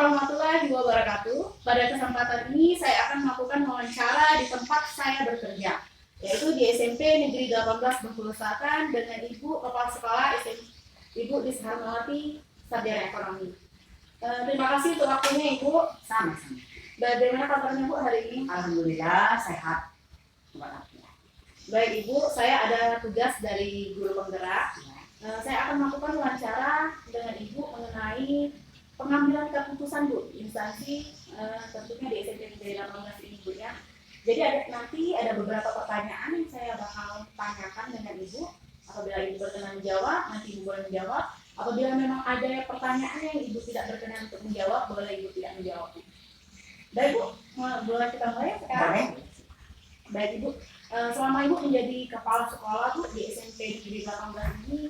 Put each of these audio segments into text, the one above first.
warahmatullahi wabarakatuh. Pada kesempatan ini saya akan melakukan wawancara di tempat saya bekerja, yaitu di SMP Negeri 18 Bengkulu Selatan dengan Ibu Kepala Sekolah Ibu Disharmawati, Sarjana Ekonomi. Terima kasih untuk waktunya Ibu. Sama-sama. Bagaimana kabarnya Bu hari ini? Alhamdulillah sehat. Baik Ibu, saya ada tugas dari guru penggerak. Saya akan melakukan wawancara dengan Ibu mengenai pengambilan keputusan Bu, instansi tentunya di SMP Negeri 18 ini Bu ya. Jadi nanti ada beberapa pertanyaan yang saya bakal tanyakan dengan Ibu. Apabila Ibu berkenan menjawab, nanti Ibu boleh menjawab. Apabila memang ada pertanyaan yang Ibu tidak berkenan untuk menjawab, boleh Ibu tidak menjawab. Baik Bu, boleh kita mulai sekarang? Baik Ibu, selama Ibu menjadi kepala sekolah Bu di SMP Negeri 18 ini,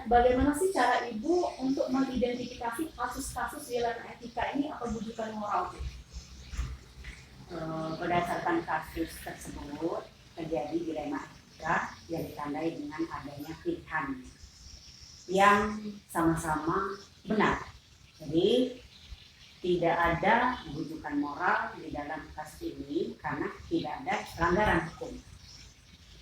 bagaimana sih cara Ibu untuk mengidentifikasi kasus-kasus wilayah etika ini atau bujukan moral? Berdasarkan kasus tersebut terjadi dilema etika yang ditandai dengan adanya pilihan yang sama-sama benar. Jadi tidak ada bujukan moral di dalam kasus ini karena tidak ada pelanggaran hukum.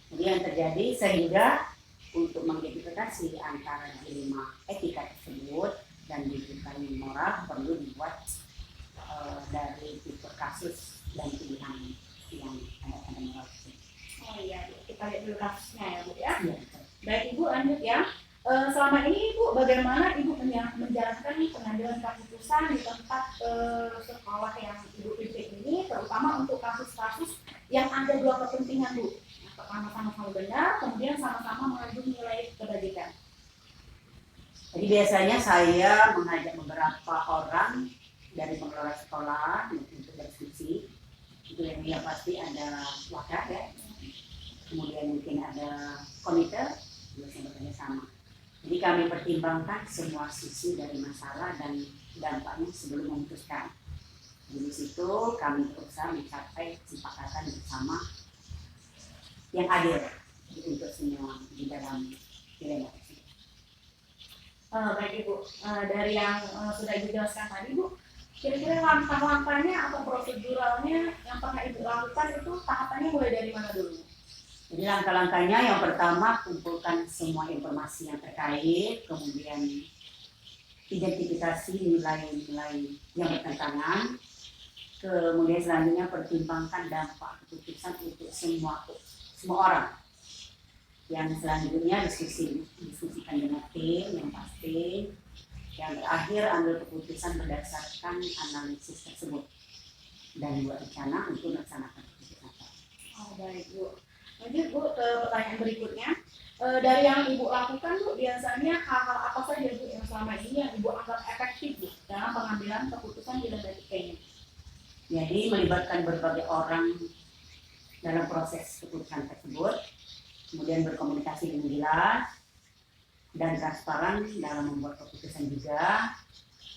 Jadi yang terjadi sehingga untuk mengidentifikasi antara dilema etika tersebut dan bujukan moral perlu dibuat dari tipe kasus dan pilihan yang ada pada moral tersebut. Oh iya, kita lihat dulu kasusnya ya Bu ya. Ya. Baik Ibu, lanjut ya. Selama ini Ibu bagaimana Ibu menjalankan pengambilan keputusan di tempat sekolah yang Ibu pimpin ini, terutama untuk kasus-kasus yang ada dua kepentingan Bu. Pertama sama-sama benar, kemudian sama-sama mengandung nilai kebajikan. Jadi biasanya saya mengajak beberapa orang dari pengelola sekolah untuk berdiskusi. Itu yang pasti ada wadah ya, kemudian mungkin ada komite yang bekerja sama. Jadi kami pertimbangkan semua sisi dari masalah dan dampaknya sebelum memutuskan. Di situ kami berusaha mencapai kesepakatan bersama yang adil untuk semua di dalam dilema tersebut. Baik Ibu, dari yang sudah Ibu jelaskan tadi Bu, kira-kira langkah-langkahnya atau proseduralnya yang pernah Ibu lakukan itu tahapannya mulai dari mana dulu? Jadi langkah-langkahnya yang pertama kumpulkan semua informasi yang terkait, kemudian identifikasi nilai-nilai yang bertentangan, kemudian selanjutnya pertimbangkan dampak keputusan untuk semua orang. Yang selanjutnya diskusikan dengan tim yang pasti. Yang terakhir ambil keputusan berdasarkan analisis tersebut dan buat rencana untuk melaksanakan keputusan. Oh baik Bu. Lanjut Bu ke pertanyaan berikutnya. Dari yang Ibu lakukan Bu, biasanya hal-hal apa saja Bu yang selama ini yang Ibu anggap efektif Bu dalam pengambilan keputusan di lembaga ini? Jadi melibatkan berbagai orang dalam proses keputusan tersebut, kemudian berkomunikasi dengan jelas dan transparan dalam membuat keputusan juga,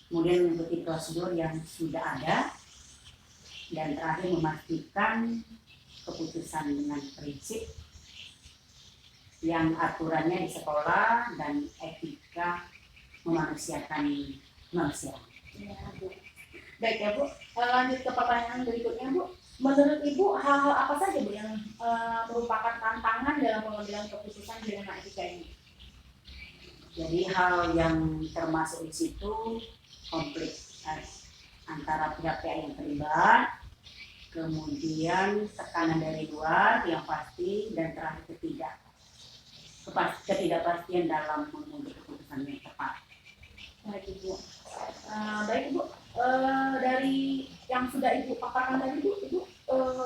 kemudian mengikuti prosedur yang sudah ada, dan terakhir memastikan keputusan dengan prinsip yang aturannya di sekolah dan etika memanusiakan manusia. Ya, Bu. Baik ya Bu, lanjut ke pertanyaan berikutnya Bu. Menurut Ibu hal-hal apa saja Bu yang merupakan tantangan dalam pengambilan keputusan di lembaga etika ini? Jadi hal yang termasuk di situ konflik antara pihak-pihak yang terlibat, kemudian tekanan dari luar yang pasti, dan terakhir ketidakpastian dalam mengambil keputusan yang tepat. Baik Ibu. Baik Ibu, dari yang sudah Ibu paparkan tadi Ibu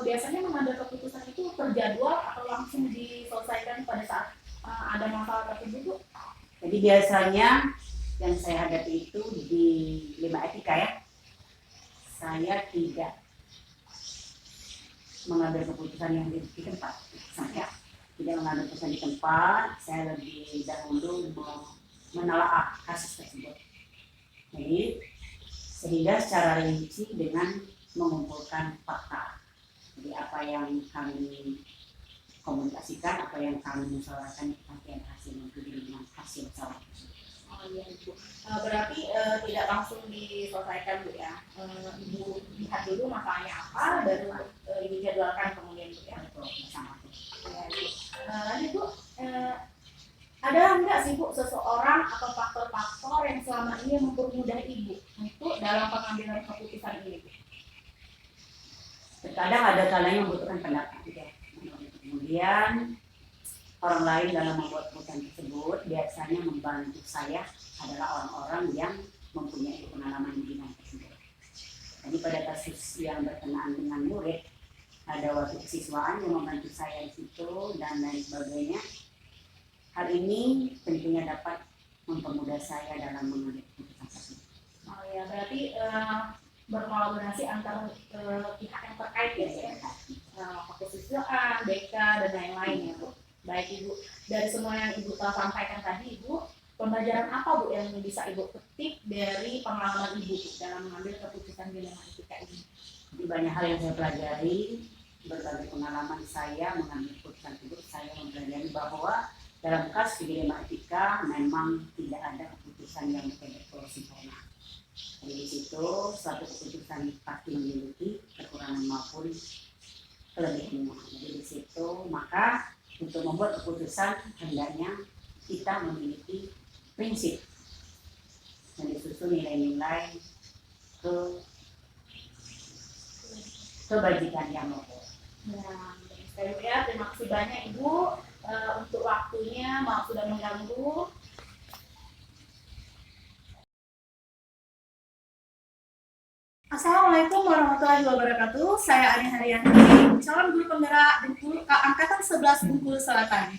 biasanya mengambil keputusan itu terjadwal atau langsung diselesaikan pada saat ada masalah tersebut Bu? Jadi biasanya yang saya hadapi itu di lembaga etika ya, saya tidak mengambil keputusan yang di tempat. Saya tidak mengambil keputusan di tempat, saya lebih dahulu menelaah kasus tersebut. Jadi sehingga secara rinci dengan mengumpulkan fakta. Jadi apa yang kami komunikasikan, apa yang kami musyawarahkan, nanti ada hasil dengan hasil salah. Oh Oh iya Ibu. Berarti tidak langsung diselesaikan Bu ya. Ibu lihat dulu masalahnya apa, baru Ibu jadwalkan kemudian Bu ya. Betul, bersama. Ya, Ibu. Lanjut Bu, ada nggak sih Bu seseorang atau faktor-faktor yang selama ini mempermudah Ibu untuk dalam pengambilan keputusan ini Bu? Terkadang ada kalanya membutuhkan pendapat ya. Kemudian orang lain dalam membuat keputusan tersebut biasanya membantu saya adalah orang-orang yang mempunyai pengalaman di bidang tersebut. Jadi pada kasus yang berkenaan dengan murid, ada waktu kesiswaan yang membantu saya di situ dan lain sebagainya. Hal ini tentunya dapat mempermudah saya dalam mengambil keputusan tersebut. Oh ya, berarti berkolaborasi antar pihak yang terkait ya, kesusisaan, BK dan lain-lain ya Bu. Baik Ibu, dari semua yang Ibu sampaikan tadi Ibu, pembelajaran apa Bu yang bisa Ibu petik dari pengalaman Ibu dalam mengambil keputusan dilema etika ini? Jadi banyak hal yang saya pelajari, berbagai pengalaman saya mengambil keputusan tersebut, saya mempelajari bahwa dalam kasus dilema etika memang tidak ada keputusan yang betul-betul sempurna. Jadi di situ suatu keputusan pasti memiliki kekurangan maupun kelebihannya. Jadi di situ maka untuk membuat keputusan hendaknya kita memiliki prinsip yang disusun nilai-nilai kebajikan yang luhur. Nah, sekali ya, terima kasih banyak Ibu untuk waktunya, maaf sudah mengganggu. Assalamualaikum warahmatullahi wabarakatuh. Saya Ani Haryanti, calon guru penggerak Bengkulu, angkatan 11 Bengkulu Selatan.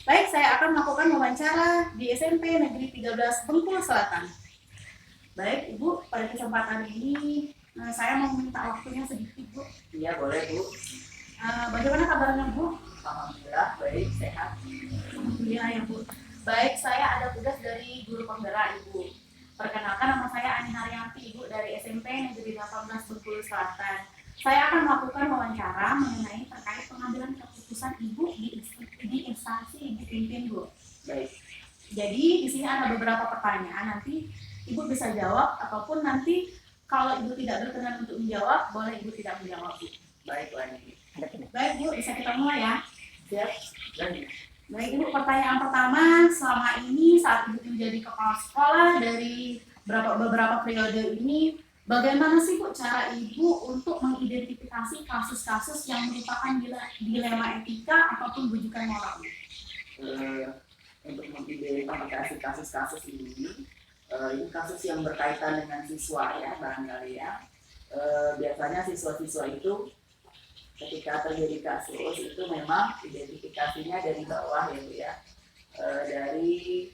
Baik, saya akan melakukan wawancara di SMP Negeri 13 Bengkulu Selatan. Baik, Ibu, pada kesempatan ini saya mau minta waktunya sedikit, Bu. Iya, boleh Bu. Bagaimana kabarnya, Bu? Alhamdulillah, baik, sehat. Alhamdulillah ya, Bu. Baik, saya ada tugas dari guru penggerak, Ibu. Perkenalkan, nama saya Ani Haryanti, Ibu, dari SMP Negeri 18 Bengkulu Selatan. Saya akan melakukan wawancara mengenai terkait pengambilan keputusan Ibu di instansi Ibu pimpin, Bu. Baik. Jadi di sini ada beberapa pertanyaan, nanti Ibu bisa jawab ataupun nanti kalau Ibu tidak berkenan untuk menjawab, boleh Ibu tidak menjawab, Bu. Baik, Bu Ani. Baik, Bu, bisa kita mulai ya. Siap. Lanjut. Baik Ibu, pertanyaan pertama, selama ini saat Ibu menjadi kepala sekolah dari beberapa periode ini, bagaimana sih Bu cara Ibu untuk mengidentifikasi kasus-kasus yang merupakan dilema etika ataupun bujukan moral? Untuk mengidentifikasi kasus-kasus ini kasus yang berkaitan dengan siswa ya barangkali ya. Biasanya siswa-siswa itu ketika terjadi kasus itu memang identifikasinya dari bawah ya Bu ya, dari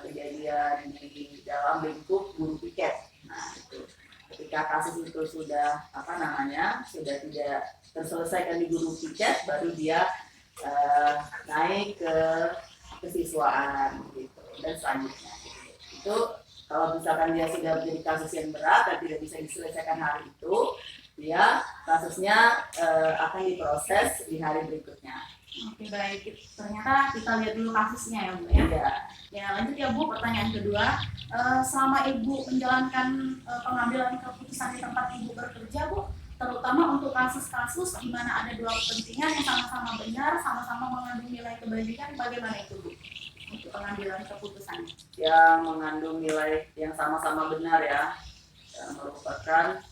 kejadian di dalam lingkup guru piket. Nah itu ketika kasus itu sudah sudah tidak terselesaikan di guru piket, baru dia naik ke kesiswaan gitu dan selanjutnya gitu. Itu kalau misalkan dia sudah menjadi kasus yang berat dan tidak bisa diselesaikan hari itu, dia kasusnya akan diproses di hari berikutnya. Oke, baik. Ternyata kita lihat dulu kasusnya ya Bu ya. Ya. Ya, lanjut ya Bu, pertanyaan kedua. Selama Ibu menjalankan pengambilan keputusan di tempat Ibu bekerja Bu, terutama untuk kasus-kasus di mana ada dua kepentingan yang sama-sama benar, sama-sama mengandung nilai kebajikan, bagaimana itu Bu untuk pengambilan keputusan? Yang mengandung nilai yang sama-sama benar ya, yang merupakan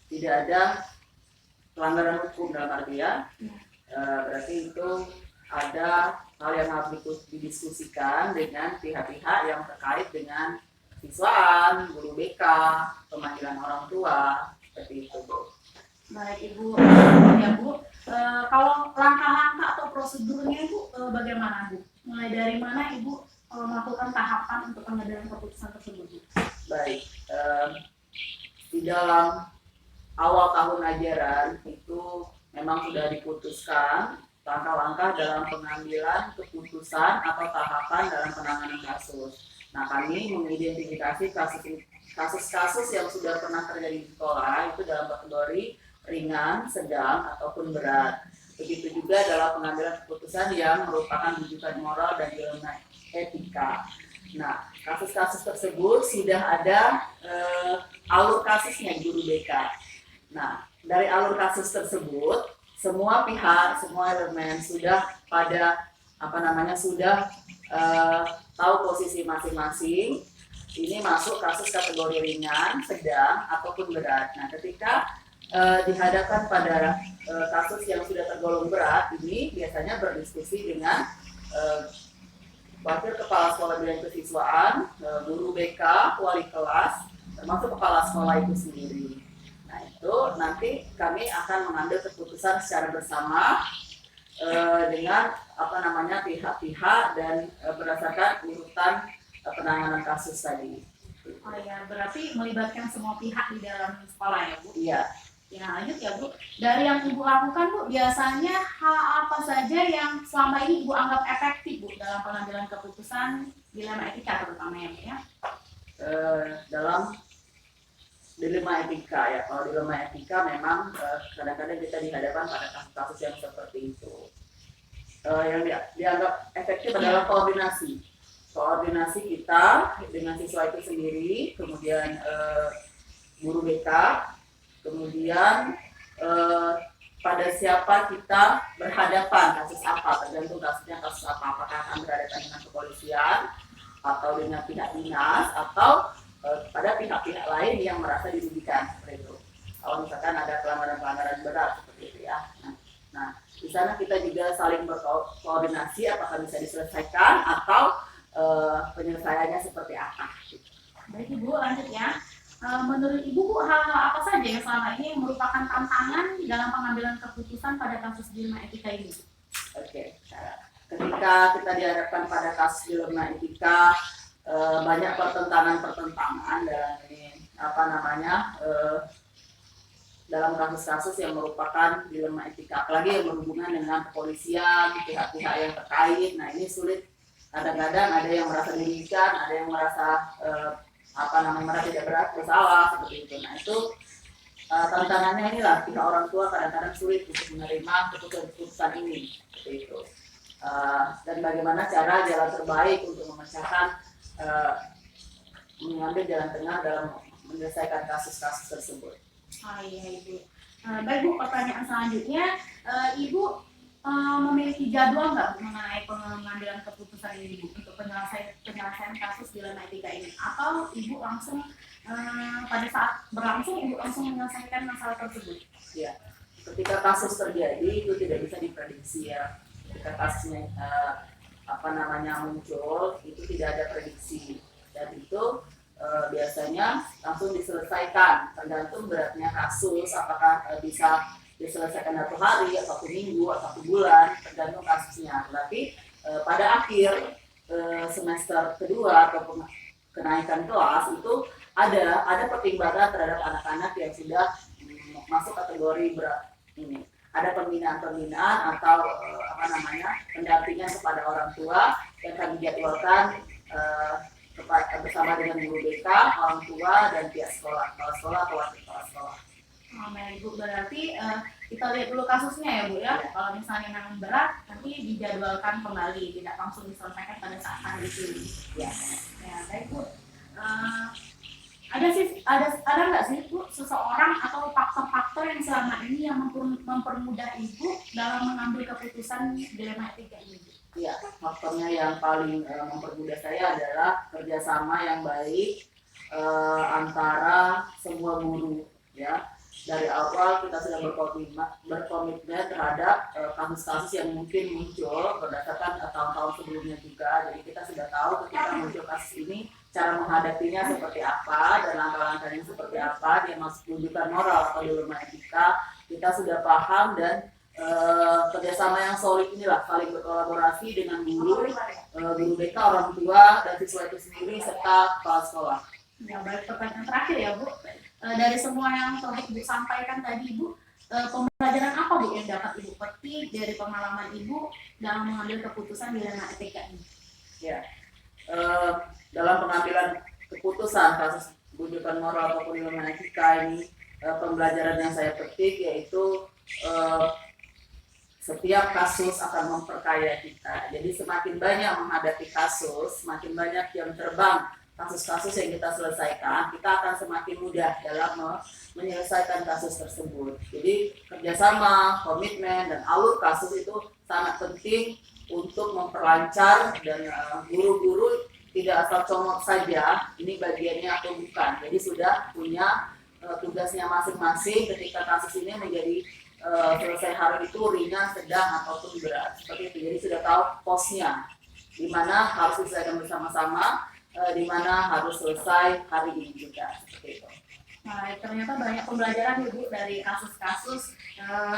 tidak ada pelanggaran hukum dalam artian berarti itu ada hal yang harus didiskusikan dengan pihak-pihak yang terkait dengan siswaan, guru BK, pemanggilan orang tua, seperti itu Bu. Baik Ibu, ya Bu. Kalau langkah-langkah atau prosedurnya Ibu bagaimana Bu? Mulai dari mana Ibu melakukan tahapan untuk pengambilan keputusan tersebut Bu? Baik, di dalam awal tahun ajaran itu memang sudah diputuskan langkah-langkah dalam pengambilan keputusan atau tahapan dalam penanganan kasus. Nah, kami mengidentifikasi kasus-kasus yang sudah pernah terjadi di sekolah itu dalam kategori ringan, sedang, ataupun berat. Begitu juga dalam pengambilan keputusan yang merupakan rujukan moral dan etika. Nah, kasus-kasus tersebut sudah ada alur kasusnya di guru BK. Nah, dari alur kasus tersebut, semua pihak, semua elemen sudah pada sudah tahu posisi masing-masing. Ini masuk kasus kategori ringan, sedang, ataupun berat. Nah, ketika dihadapkan pada kasus yang sudah tergolong berat, ini biasanya berdiskusi dengan wakil kepala sekolah bidang kesiswaan, guru BK, wali kelas, termasuk kepala sekolah itu sendiri. Nah, itu nanti kami akan mengambil keputusan secara bersama dengan pihak-pihak dan berdasarkan urutan penanganan kasus tadi. Oh ya, berarti melibatkan semua pihak di dalam sekolah ya Bu? Iya. Ya lanjut ya Bu, dari yang Ibu lakukan Bu, biasanya hal apa saja yang selama ini Ibu anggap efektif Bu dalam pengambilan keputusan dilema etika terutama ya Bu ya? Dalam dilema etika ya, kalau dilema etika memang kadang-kadang kita dihadapkan pada kasus-kasus yang seperti itu. Yang dianggap efektif adalah koordinasi kita dengan siswa itu sendiri, kemudian guru BK, kemudian pada siapa kita berhadapan, kasus apa, tergantung kasusnya kasus apa, apakah akan berhadapan dengan kepolisian atau dengan pihak dinas atau pada pihak-pihak lain yang merasa dirugikan seperti itu. Kalau misalkan ada pelanggaran-pelanggaran berat seperti itu ya. Nah, di sana kita juga saling berkoordinasi apakah bisa diselesaikan atau penyelesaiannya seperti apa. Baik Ibu, lanjut ya. Menurut Ibu Bu, hal-hal apa saja yang selama ini merupakan tantangan dalam pengambilan keputusan pada kasus dilema etika ini? Oke, ketika kita dihadapkan pada kasus dilema etika, banyak pertentangan dalam ini dalam kasus-kasus yang merupakan dilema etika, apalagi yang berhubungan dengan kepolisian, pihak-pihak yang terkait. Nah, ini sulit. Kadang-kadang ada yang merasa dirugikan, ada yang merasa merasa tidak bersalah seperti itu. Nah, itu tantangannya inilah pihak orang tua kadang-kadang sulit untuk menerima keputusan ini seperti itu. Dan bagaimana cara jalan terbaik untuk memecahkan mengambil jalan tengah dalam menyelesaikan kasus-kasus tersebut. Iya Ibu. Baik Bu, pertanyaan selanjutnya, Ibu memiliki jadwal nggak mengenai pengambilan keputusan ini Bu untuk penyelesaian kasus dilema etika ini, atau Ibu langsung pada saat berlangsung Ibu langsung menyelesaikan masalah tersebut? Ya, ketika kasus terjadi itu tidak bisa diprediksi ya. Ketika kasusnya muncul itu tidak ada prediksi, dan itu biasanya langsung diselesaikan tergantung beratnya kasus, apakah bisa diselesaikan 1 hari, atau 1 minggu, atau 1 bulan, tergantung kasusnya. Tapi pada akhir semester kedua atau kenaikan kelas itu ada pertimbangan terhadap anak-anak yang sudah masuk kategori berat ini. Ada pembinaan atau pendampingan kepada orang tua yang kami jadwalkan bersama dengan guru BK, orang tua, dan pihak sekolah, kepala sekolah atau wakil kepala sekolah. Baik Bu, berarti kita lihat dulu kasusnya ya Bu ya. Kalau misalnya memang berat, nanti dijadwalkan kembali, tidak langsung diselesaikan pada saat hari itu. Ya. Ya, baik Bu. Ada nggak sih Bu seseorang atau faktor-faktor yang selama ini yang mempermudah Ibu dalam mengambil keputusan dilema etika ini? Ya, faktornya yang paling mempermudah saya adalah kerjasama yang baik antara semua guru ya. Dari awal kita sudah berkomitmen terhadap kasus-kasus yang mungkin muncul berdasarkan tahun-tahun sebelumnya juga. Jadi kita sudah tahu ketika muncul kasus ini cara menghadapinya seperti apa dan langkah-langkahnya seperti apa. Dia masuk rujukan moral atau dilema etika, kita sudah paham, dan kerjasama yang solid inilah saling berkolaborasi dengan guru BK, orang tua, dan siswa itu sendiri serta kepala sekolah. Ya, baik, pertanyaan terakhir ya Bu. Dari semua yang telah Ibu sampaikan tadi Bu, pembelajaran apa Bu yang dapat Ibu petik dari pengalaman Ibu dalam mengambil keputusan dilema etika ini? Ya, dalam pengambilan keputusan kasus rujukan moral ataupun dilema etika ini, pembelajaran yang saya petik yaitu setiap kasus akan memperkaya kita. Jadi semakin banyak menghadapi kasus, semakin banyak yang terbang kasus-kasus yang kita selesaikan, kita akan semakin mudah dalam menyelesaikan kasus tersebut. Jadi kerjasama, komitmen, dan alur kasus itu sangat penting untuk memperlancar dan guru-guru tidak asal comot saja ini bagiannya atau bukan. Jadi sudah punya tugasnya masing-masing ketika kasus ini menjadi selesai hari itu ringan, sedang, ataupun berat. Seperti itu. Jadi sudah tahu posnya, di mana harus diselesaikan bersama-sama, di mana harus selesai hari ini juga. Seperti itu. Nah, ternyata banyak pembelajaran Ibu dari kasus-kasus,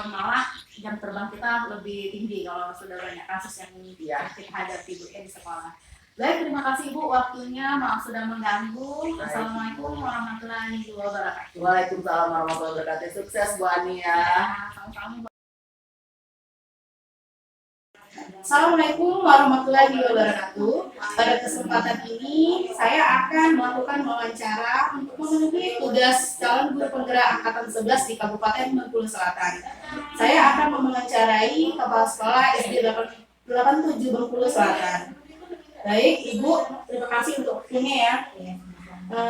malah jam terbang kita lebih tinggi kalau sudah banyak kasus yang kita hadapi Bu ya di sekolah. Baik, terima kasih Bu waktunya, maaf sudah mengganggu. Assalamualaikum warahmatullahi wabarakatuh. Waalaikumsalam warahmatullahi wabarakatuh. Sukses Bu Ani ya. Sama-sama. Assalamualaikum warahmatullahi wabarakatuh. Pada kesempatan ini saya akan melakukan wawancara untuk memenuhi tugas calon guru penggerak angkatan 11 di Kabupaten Bengkulu Selatan. Saya akan mewawancarai Kepala Sekolah SD 87 Bengkulu Selatan. Baik, Ibu, terima kasih untuk waktunya ya.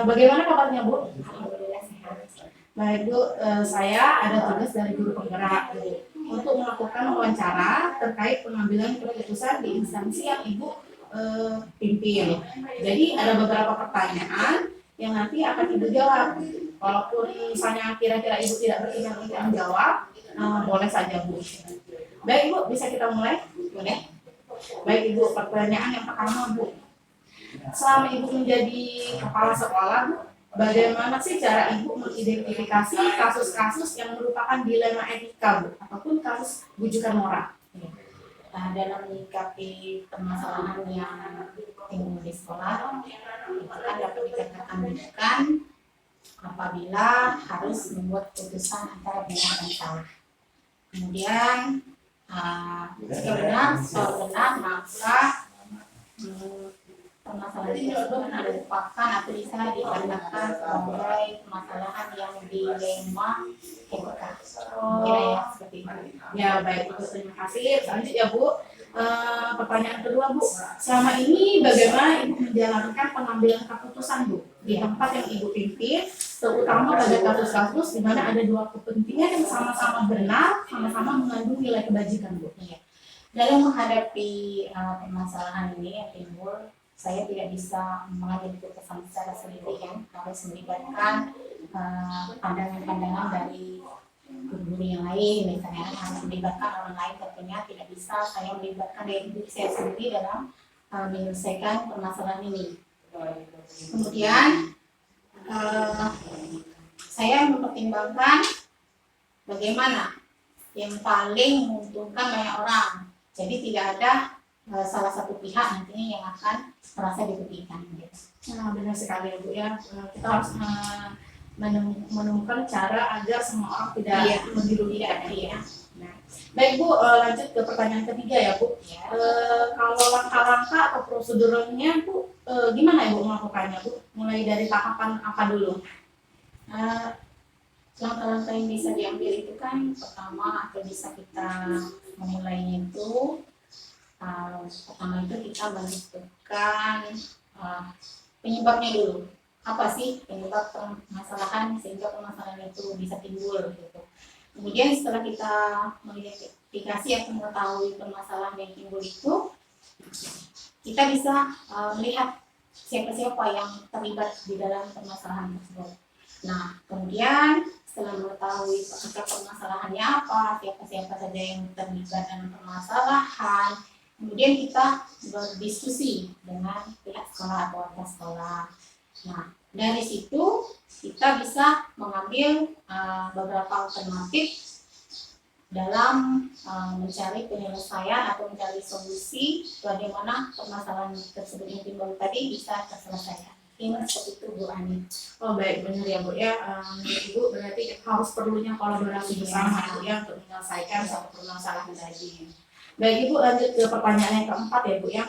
Bagaimana kabarnya Bu? Baik Bu, saya ada tugas dari guru penggerak untuk melakukan wawancara terkait pengambilan keputusan di instansi yang Ibu pimpin. Jadi ada beberapa pertanyaan yang nanti akan Ibu jawab. Walaupun misalnya kira-kira Ibu tidak berkenan untuk menjawab, boleh saja Bu. Baik Bu, bisa kita mulai? Boleh. Baik Ibu, pertanyaan yang pertama Bu. Selama Ibu menjadi kepala sekolah Bu, bagaimana sih cara Ibu mengidentifikasi kasus-kasus yang merupakan dilema etika Bu, ataupun kasus bujukan moral? Dalam menyikapi permasalahan yang timbul di sekolah, itu kan dapat dikatakan bujukan apabila harus membuat keputusan antara benar dan salah. Kemudian jika benar, soal benar, maka permasalahan tersebut merupakan atau bisa dikatakan sebagai permasalahan yang dilema etika. Kira ya seperti itu. Ya baik Bu, terima kasih. Selanjutnya Bu, pertanyaan kedua Bu, selama ini bagaimana Ibu menjalankan pengambilan keputusan Bu di tempat yang Ibu pimpin, terutama pada kasus-kasus di mana ada dua kepentingan yang sama-sama benar, sama-sama mengandung nilai kebajikan Bu? Iya. Dalam menghadapi permasalahan ini yang timbul, saya tidak bisa mengambil keputusan secara sendirian, harus melibatkan pandangan-pandangan dari guru yang lain, misalnya harus melibatkan orang lain, tentunya tidak bisa saya melibatkan dari diri saya sendiri dalam menyelesaikan permasalahan ini. Kemudian saya mempertimbangkan bagaimana yang paling menguntungkan banyak orang. Jadi tidak ada salah satu pihak nantinya yang akan merasa dirugikan. Nah, benar sekali Bu ya. Kita harus menemukan cara agar semua orang tidak dirugikan ya. Nah, baik Bu, lanjut ke pertanyaan ketiga ya Bu. Kalau langkah-langkah atau prosedurnya Bu, gimana Ibu melakukannya Bu? Mulai dari tahapan apa dulu? Langkah-langkah yang bisa diambil itu kan pertama atau bisa kita memulainya itu pertama itu kita menentukan penyebabnya dulu. Apa sih penyebab permasalahan sehingga permasalahan itu bisa timbul gitu. Kemudian setelah kita mengidentifikasi atau mengetahui permasalahan yang timbul itu, kita bisa melihat siapa-siapa yang terlibat di dalam permasalahan tersebut. Nah, kemudian setelah mengetahui akar permasalahannya apa, siapa-siapa saja yang terlibat dalam permasalahan, kemudian kita berdiskusi dengan pihak sekolah atau warga sekolah. Nah, dari situ kita bisa mengambil beberapa alternatif dalam mencari penyelesaian atau mencari solusi bagaimana permasalahan tersebut yang timbul tadi bisa terselesaikan. Ini seperti itu Bu Ani. Oh baik, benar ya Bu ya. Ibu berarti harus perlunya kolaborasi bersama Bu ya untuk menyelesaikan satu permasalahan tadi. Baik Ibu, lanjut ke pertanyaan yang keempat ya Bu ya.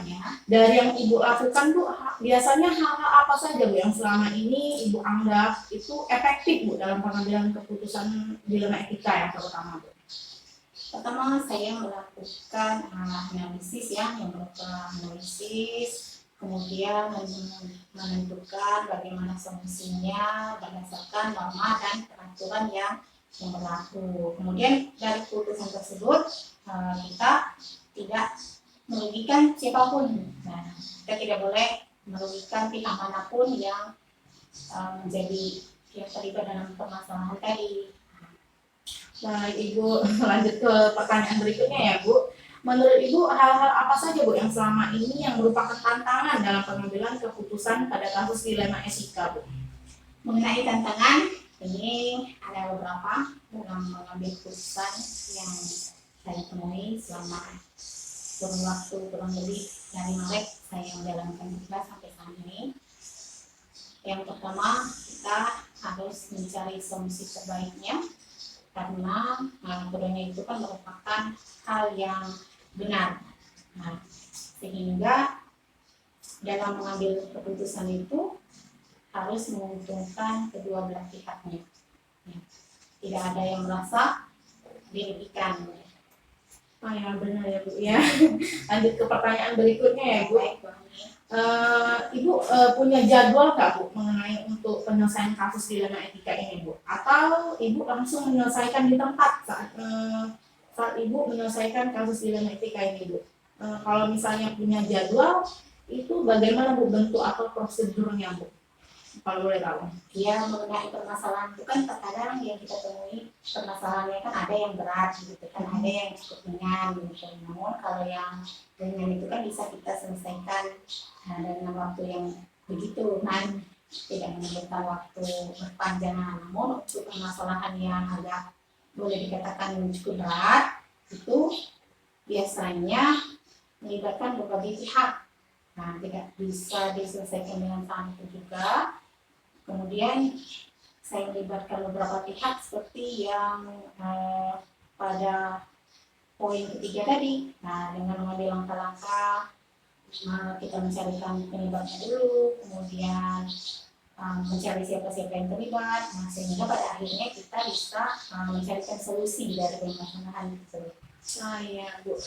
Dari yang Ibu lakukan Bu, biasanya hal-hal apa saja Bu yang selama ini Ibu anggap itu efektif Bu dalam pengambilan keputusan dilema etika yang terutama Bu? Pertama saya melakukan analisis ya, yang berupa analisis, kemudian menentukan bagaimana solusinya berdasarkan norma dan peraturan yang berlaku. Kemudian dari keputusan tersebut kita tidak merugikan siapapun. Nah, kita tidak boleh merugikan pihak manapun yang menjadi yang terlibat dalam permasalahan tadi. Baik Ibu, lanjut ke pertanyaan berikutnya ya Bu. Menurut Ibu, hal-hal apa saja Bu yang selama ini yang merupakan tantangan dalam pengambilan keputusan pada kasus dilema etika Bu? Mengenai tantangan, ini ada beberapa dalam mengambil keputusan yang saya temui selama kurun waktu kurang lebih dari Maret saya menjalankan tugas sampai saat ini. Yang pertama, kita harus mencari solusi terbaiknya karena keduanya itu kan merupakan hal yang benar. Nah, sehingga dalam mengambil keputusan itu harus menguntungkan kedua belah pihaknya. Ya. Tidak ada yang merasa dirugikan. Oh ya benar ya Bu ya. Lanjut ke pertanyaan berikutnya ya Bu. Baik, Bu Ani. Ibu punya jadwal nggak Bu mengenai untuk penyelesaian kasus dilema etika ini Bu? Atau Ibu langsung menyelesaikan di tempat saat Ibu menyelesaikan kasus dilema etika ini Bu? Kalau misalnya punya jadwal, itu bagaimana Bu bentuk atau prosedurnya Bu? Kalau boleh tahu. Ya, mengenai permasalahan itu kan terkadang yang kita temui permasalahannya kan ada yang berat gitu kan, ada yang cukup ringan gitu. Namun kalau yang ringan itu kan bisa kita selesaikan dengan waktu yang begitu kan, tidak memerlukan waktu berpanjangan. Namun untuk permasalahan yang agak boleh dikatakan cukup berat itu biasanya melibatkan berbagai pihak. Nah, tidak bisa diselesaikan dengan satu juga. Kemudian saya melibatkan beberapa pihak seperti yang pada poin ketiga tadi. Nah, dengan mengambil langkah-langkah, kita mencarikan penyebabnya dulu, kemudian mencari siapa-siapa yang terlibat, sehingga pada akhirnya kita bisa mencarikan solusi dari permasalahan tersebut. Nah ya Bu,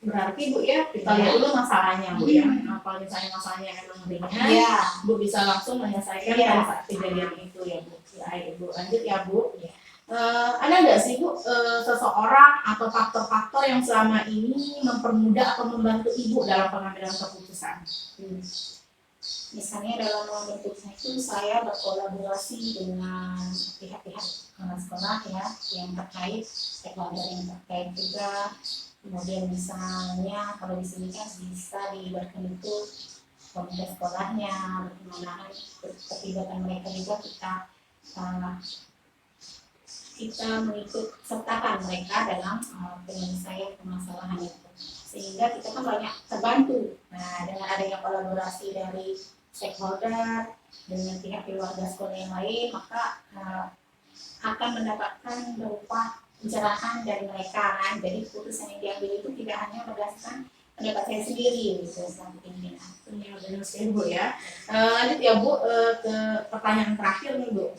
berarti Bu ya kita lihat dulu masalahnya Bu ya. Kalau misalnya masalahnya emang ringan, Iya. Bu bisa langsung menyelesaikan Iya. pada saat kejadian itu ya Bu. Baik Ibu, lanjut ya Bu. Ada nggak sih Bu seseorang atau faktor-faktor yang selama ini mempermudah atau membantu Ibu dalam pengambilan keputusan? Misalnya dalam mengambil keputusan itu saya berkolaborasi dengan pihak-pihak sekolah ya yang terkait, stakeholder yang terkait juga. Kemudian misalnya kalau di sini kan bisa dilibatkan itu komite sekolahnya, bagaimana keterlibatan mereka juga kita mengikut sertakan mereka dalam penyelesaian permasalahan itu, sehingga kita kan banyak terbantu. Nah, dengan adanya kolaborasi dari stakeholder dengan pihak keluarga sekolah yang lain, maka akan mendapatkan berupa pencerahan dari mereka kan. Jadi keputusan yang diambil itu tidak hanya berdasarkan pendapat saya sendiri gitu sebagai pimpinan. Ya benar sekali Bu ya. Lanjut ya Bu ke pertanyaan terakhir nih Bu.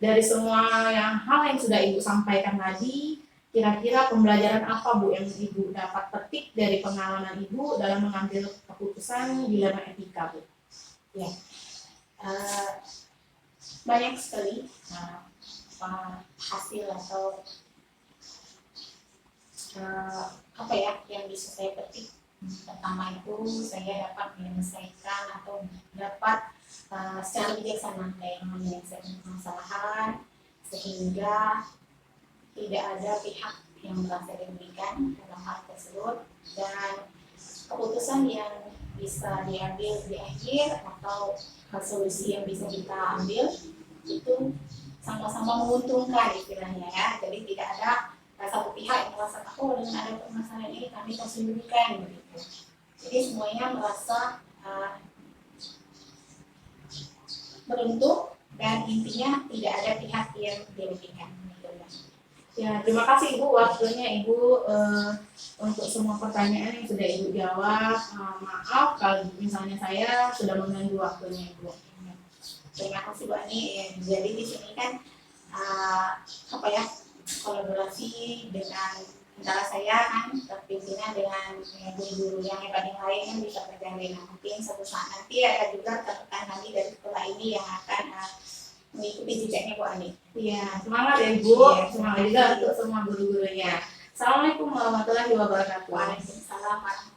Dari semua hal yang sudah Ibu sampaikan tadi, kira-kira pembelajaran apa Bu yang Ibu dapat petik dari pengalaman Ibu dalam mengambil keputusan dilema etika Bu? Ya, banyak sekali hasil atau apa ya yang bisa saya petik. Pertama itu saya dapat menyelesaikan atau dapat secara bijaksana dalam menyelesaikan permasalahan sehingga tidak ada pihak yang merasa dirugikan dalam hal tersebut, dan keputusan yang bisa diambil di akhir atau solusi yang bisa kita ambil itu sama-sama menguntungkan istilahnya ya. Jadi tidak ada satu pihak yang merasa dengan ada permasalahan ini kami tersembunyikan begitu. Jadi semuanya merasa beruntung dan intinya tidak ada pihak yang dirugikan. Ya, terima kasih Ibu waktunya Ibu untuk semua pertanyaan yang sudah Ibu jawab. Maaf kalau misalnya saya sudah mengganggu waktunya Ibu. Terima kasih Bu Ani. Jadi di sini kan apa ya, kolaborasi dengan antara saya kan terpimpinan dengan guru-guru yang hebat yang lain yang bisa berjalan. Mungkin suatu saat nanti ada juga rekan lagi dari sekolah ini yang akan mengikuti jejaknya Bu Ani. Iya, semangat ya Bu. Iya, Semangat juga untuk semua guru-gurunya. Assalamualaikum warahmatullahi wabarakatuh. Waalaikumsalam warahmatullahi